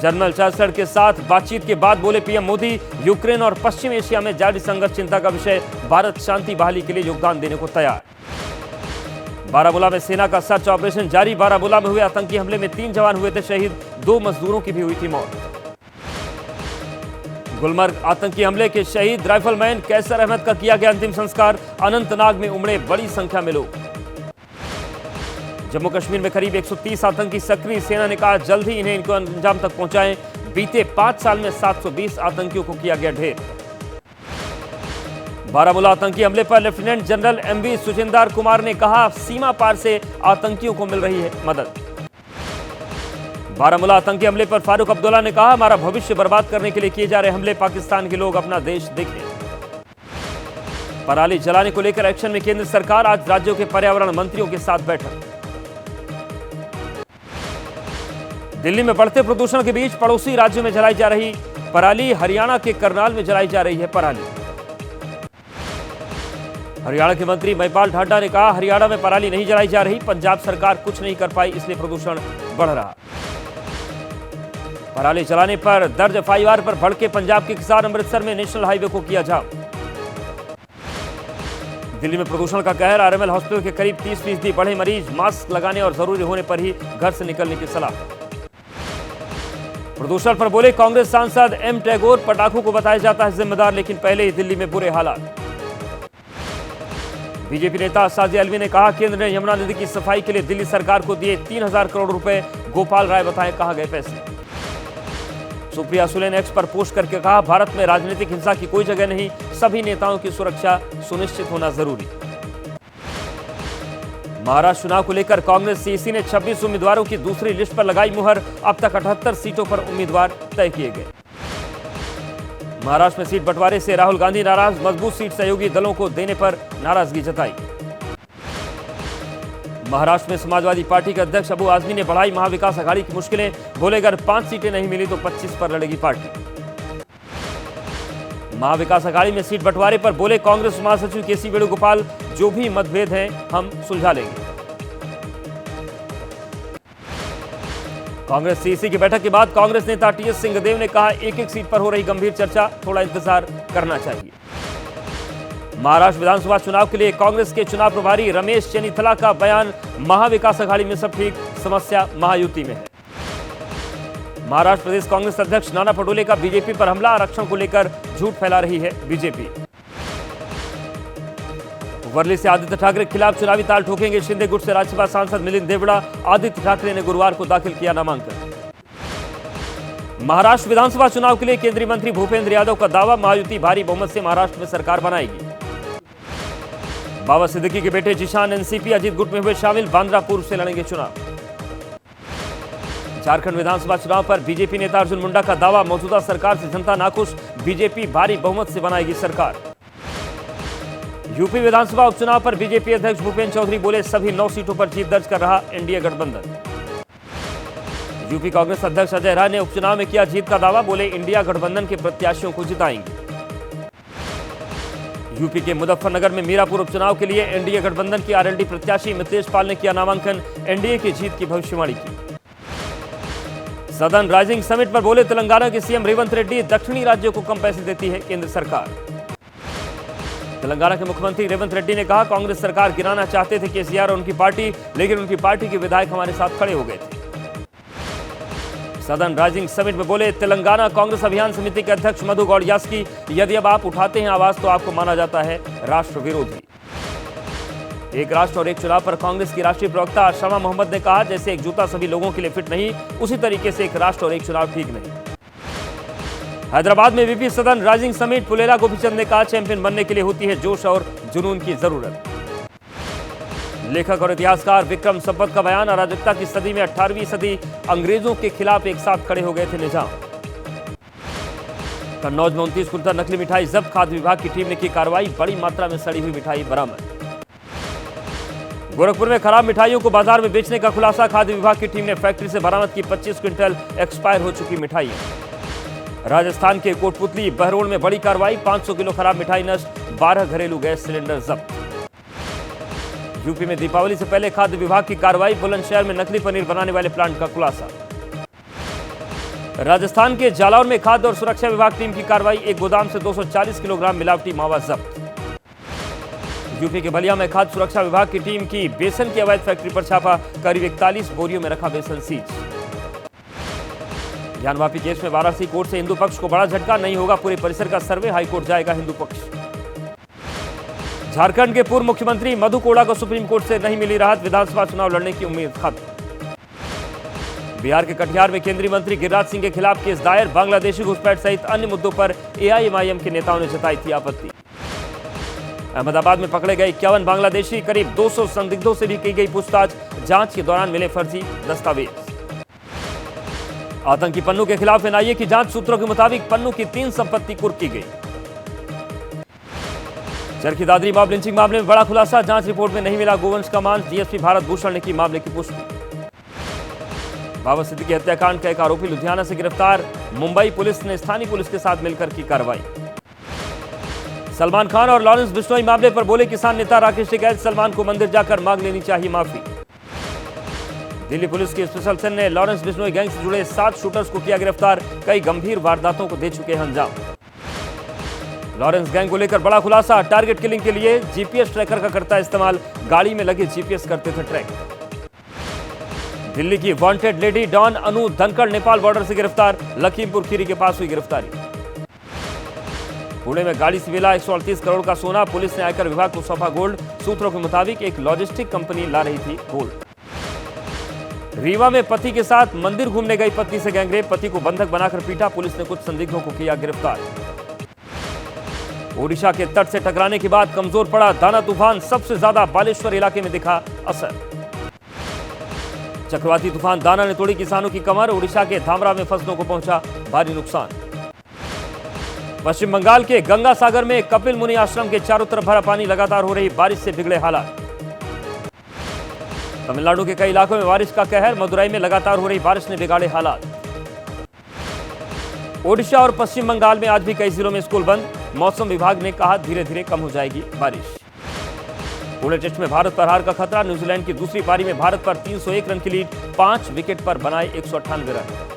General chancellor के साथ बातचीत के बाद बोले पीएम मोदी, यूक्रेन और पश्चिम एशिया में जारी संघर्ष चिंता का विषय, भारत शांति बहाली के लिए योगदान देने को तैयार। बारामूला में सेना का सर्च ऑपरेशन जारी। बारामूला में हुए आतंकी हमले में 3 जवान हुए थे शहीद, 2 मजदूरों की भी हुई थी मौत। गुलमर्ग आतंकी हमले के शहीद राइफलमैन कैसर अहमद का किया गया अंतिम संस्कार। अनंतनाग में उमड़े बड़ी संख्या में लोग। जम्मू कश्मीर में करीब 130 आतंकी सक्रिय, सेना ने कहा जल्द ही इन्हें इनको अंजाम तक पहुंचाएं। बीते 5 साल में 720 आतंकियों को किया गया ढेर। बारामूला आतंकी हमले पर लेफ्टिनेंट जनरल एमवी सुजिंदर कुमार ने कहा सीमा पार से आतंकियों को मिल रही है मदद। बारामूला आतंकी हमले पर फारूक अब्दुल्ला ने कहा हमारा भविष्य बर्बाद करने के लिए किए जा रहे हमले, पाकिस्तान के लोग अपना देश देखें। पराली जलाने को लेकर एक्शन में केंद्र सरकार, आज राज्यों के पर्यावरण मंत्रियों के साथ बैठक। दिल्ली में बढ़ते प्रदूषण के बीच पड़ोसी राज्यों में जलाई जा रही पराली, हरियाणा के करनाल में जलाई जा रही है पराली। हरियाणा के मंत्री महिपाल ढांडा ने कहा हरियाणा में पराली नहीं जलाई जा रही, पंजाब सरकार कुछ नहीं कर पाई इसलिए प्रदूषण बढ़ रहा। पराली जलाने पर दर्ज एफआईआर पर भड़के पंजाब के किसान, अमृतसर में नेशनल हाईवे को किया जाम। दिल्ली में प्रदूषण का कहर, आरएमएल हॉस्पिटल के करीब 30% बढ़े मरीज, मास्क लगाने और जरूरी होने पर ही घर से निकलने की सलाह। प्रदूषण पर बोले कांग्रेस सांसद एम टैगोर, पटाखों को बताया जाता है जिम्मेदार, लेकिन पहले ही दिल्ली में बुरे हालात। बीजेपी नेता साजिद अलवी ने कहा केंद्र ने यमुना नदी की सफाई के लिए दिल्ली सरकार को दिए 3000 करोड़ रुपए, गोपाल राय बताएं कहां गए पैसे। सुप्रिया सुले ने एक्स पर पोस्ट करके कहा भारत में राजनीतिक हिंसा की कोई जगह नहीं, सभी नेताओं की सुरक्षा सुनिश्चित होना जरूरी। महाराष्ट्र चुनाव को लेकर कांग्रेस सीईसी ने 26 उम्मीदवारों की दूसरी लिस्ट पर लगाई मुहर, अब तक 78 सीटों पर उम्मीदवार तय किए गए। महाराष्ट्र में सीट बंटवारे से राहुल गांधी नाराज, मजबूत सीट सहयोगी दलों को देने पर नाराजगी जताई। महाराष्ट्र में समाजवादी पार्टी के अध्यक्ष अबू आजमी ने बढ़ाई महाविकास आघाड़ी की मुश्किलें, बोले अगर 5 सीटें नहीं मिली तो 25 पर लड़ेगी पार्टी। महाविकास आघाड़ी में सीट बंटवारे पर बोले कांग्रेस महासचिव केसी वेणुगोपाल, जो भी मतभेद हैं हम सुलझा लेंगे। कांग्रेस सीईसी की बैठक के बाद कांग्रेस नेता टीएस सिंहदेव ने कहा एक सीट पर हो रही गंभीर चर्चा, थोड़ा इंतजार करना चाहिए। महाराष्ट्र विधानसभा चुनाव के लिए कांग्रेस के चुनाव प्रभारी रमेश चेन्नीथला का बयान, महाविकास आघाड़ी में सब ठीक, समस्या महायुति में है। महाराष्ट्र प्रदेश कांग्रेस अध्यक्ष नाना पटोले का बीजेपी पर हमला, आरक्षण को लेकर झूठ फैला रही है बीजेपी। वर्ली से आदित्य ठाकरे के खिलाफ चुनावी ताल ठोकेंगे शिंदे गुट से राज्यसभा सांसद मिलिंद देवड़ा, आदित्य ठाकरे ने गुरुवार को दाखिल किया नामांकन। महाराष्ट्र विधानसभा चुनाव के लिए केंद्रीय मंत्री भूपेंद्र यादव का दावा, महायुति भारी बहुमत से महाराष्ट्र में सरकार बनाएगी। बाबा सिद्दीकी के बेटे जिशान एनसीपी अजीत गुट में हुए शामिल, बांद्रा पूर्व से लड़ेंगे चुनाव। झारखंड विधानसभा चुनाव पर बीजेपी नेता अर्जुन मुंडा का दावा, मौजूदा सरकार से जनता नाखुश, बीजेपी भारी बहुमत से बनाएगी सरकार। यूपी विधानसभा उपचुनाव पर बीजेपी अध्यक्ष भूपेंद्र चौधरी बोले सभी 9 सीटों पर जीत दर्ज कर रहा एनडीए गठबंधन। यूपी कांग्रेस अध्यक्ष अजय राय ने उपचुनाव में किया जीत का दावा, बोले इंडिया गठबंधन के प्रत्याशियों को जिताएंगे। यूपी के मुजफ्फरनगर में मीरापुर उपचुनाव के लिए एनडीए गठबंधन के आरएलडी प्रत्याशी मिथिलेश पाल ने किया नामांकन, एनडीए की जीत की भविष्यवाणी की। सदन राइजिंग समिट पर बोले तेलंगाना के सीएम रेवंत रेड्डी, दक्षिणी राज्यों को कम पैसे देती है केंद्र सरकार। तेलंगाना के मुख्यमंत्री रेवंत रेड्डी ने कहा कांग्रेस सरकार गिराना चाहते थे केसीआर और उनकी पार्टी, लेकिन उनकी पार्टी के विधायक हमारे साथ खड़े हो गए थे। सदन राइजिंग समिट में बोले तेलंगाना कांग्रेस अभियान समिति के अध्यक्ष मधु गौड़ यास्की, यदि अब आप उठाते हैं आवाज तो आपको माना जाता है राष्ट्र विरोधी। एक राष्ट्र और एक चुनाव पर कांग्रेस की राष्ट्रीय प्रवक्ता शमा मोहम्मद ने कहा जैसे एक जूता सभी लोगों के लिए फिट नहीं, उसी तरीके से एक राष्ट्र और एक चुनाव ठीक नहीं। हैदराबाद में वीपी सदन राइजिंग समिट, पुलेला गोपीचंद ने कहा चैंपियन बनने के लिए होती है जोश और जुनून की जरूरत। लेखक और इतिहासकार विक्रम संपत का बयान, अराजकता की सदी में 18वीं सदी अंग्रेजों के खिलाफ एक साथ खड़े हो गए थे निजाम। कन्नौज में 29 कुंटल नकली मिठाई जब्त, खाद्य विभाग की टीम ने की कार्रवाई, बड़ी मात्रा में सड़ी हुई मिठाई बरामद। गोरखपुर में खराब मिठाइयों को बाजार में बेचने का खुलासा, खाद्य विभाग की टीम ने फैक्ट्री से बरामद की 25 क्विंटल एक्सपायर हो चुकी मिठाइयां। राजस्थान के कोटपुतली बहरोड़ में बड़ी कार्रवाई, 500 किलो खराब मिठाई नष्ट, 12 घरेलू गैस सिलेंडर जब्त। यूपी में दीपावली से पहले खाद्य विभाग की कार्रवाई, बुलंदशहर में नकली पनीर बनाने वाले प्लांट का खुलासा। राजस्थान के जालौर में खाद्य और सुरक्षा विभाग टीम की कार्रवाई, एक गोदाम से 240 किलोग्राम मिलावटी मावा जब्त। यूपी के बलिया में खाद्य सुरक्षा विभाग की टीम की बेसन की अवैध फैक्ट्री पर छापा, करीब 41 बोरियों में रखा बेसन सीज। ज्ञानवापी केस में वाराणसी कोर्ट से हिंदू पक्ष को बड़ा झटका, नहीं होगा पूरे परिसर का सर्वे, हाईकोर्ट जाएगा हिंदू पक्ष। झारखंड के पूर्व मुख्यमंत्री मधु कोड़ा को सुप्रीम कोर्ट से नहीं मिली राहत, विधानसभा चुनाव लड़ने की उम्मीद खत्म। बिहार के कटिहार में केंद्रीय मंत्री गिरिराज सिंह के खिलाफ केस दायर, बांग्लादेशी घुसपैठ सहित अन्य मुद्दों पर एआईएमआईएम के नेताओं ने जताई थी आपत्ति। अहमदाबाद में पकड़े गए 51 बांग्लादेशी, करीब 200 संदिग्धों से भी की गई पूछताछ, जांच के दौरान मिले फर्जी दस्तावेज। आतंकी पन्नू के खिलाफ एनआईए की जांच, सूत्रों के मुताबिक पन्नू की 3 संपत्ति कुर्क की गई। चरखी दादरी मॉब लिंचिंग मामले में बड़ा खुलासा, जांच रिपोर्ट में नहीं मिला गोवंश का मांस, डीएसपी भारत भूषण ने की मामले की पुष्टि। बाबा सिद्दीकी हत्याकांड का एक आरोपी लुधियाना से गिरफ्तार, मुंबई पुलिस ने स्थानीय पुलिस के साथ मिलकर की कार्रवाई। सलमान खान और लॉरेंस बिश्नोई मामले पर बोले किसान नेता राकेश टिकैत, सलमान को मंदिर जाकर मांग लेनी चाहिए माफी। दिल्ली पुलिस की स्पेशल सेल ने लॉरेंस बिश्नोई गैंग से जुड़े 7 शूटर्स को किया गिरफ्तार, कई गंभीर वारदातों को दे चुके हैं अंजाम। लॉरेंस गैंग को लेकर बड़ा खुलासा, टारगेट किलिंग के लिए जीपीएस ट्रैकर का करता इस्तेमाल, गाड़ी में लगे जीपीएस करते थे ट्रैक। दिल्ली की वांटेड लेडी डॉन अनु धनखड़ नेपाल बॉर्डर से गिरफ्तार, लखीमपुर खीरी के पास हुई गिरफ्तारी। पुणे में गाड़ी से मिला 138 करोड़ का सोना, पुलिस ने आयकर विभाग को सौंपा गोल्ड, सूत्रों के मुताबिक एक लॉजिस्टिक कंपनी ला रही थी गोल्ड। रीवा में पति के साथ मंदिर घूमने गई पत्नी से गैंगरेप, पति को बंधक बनाकर पीटा, पुलिस ने कुछ संदिग्धों को किया गिरफ्तार। ओडिशा के तट से टकराने के बाद कमजोर पड़ा दाना तूफान, सबसे ज्यादा बालेश्वर इलाके में दिखा असर। चक्रवाती तूफान दाना ने तोड़ी किसानों की कमर, ओडिशा के धामरा में फसलों को पहुंचा भारी नुकसान। पश्चिम बंगाल के गंगा सागर में कपिल मुनि आश्रम के चारों तरफ भरा पानी, लगातार हो रही बारिश से बिगड़े हालात। तमिलनाडु के कई इलाकों में बारिश का कहर, मदुरई में लगातार हो रही बारिश ने बिगाड़े हालात। ओडिशा और पश्चिम बंगाल में आज भी कई जिलों में स्कूल बंद, मौसम विभाग ने कहा धीरे धीरे कम हो जाएगी बारिश। पुणे टेस्ट में भारत पर हार का खतरा, न्यूजीलैंड की दूसरी पारी में भारत पर 301 रन की लीड, 5 विकेट पर बनाए 198 रन।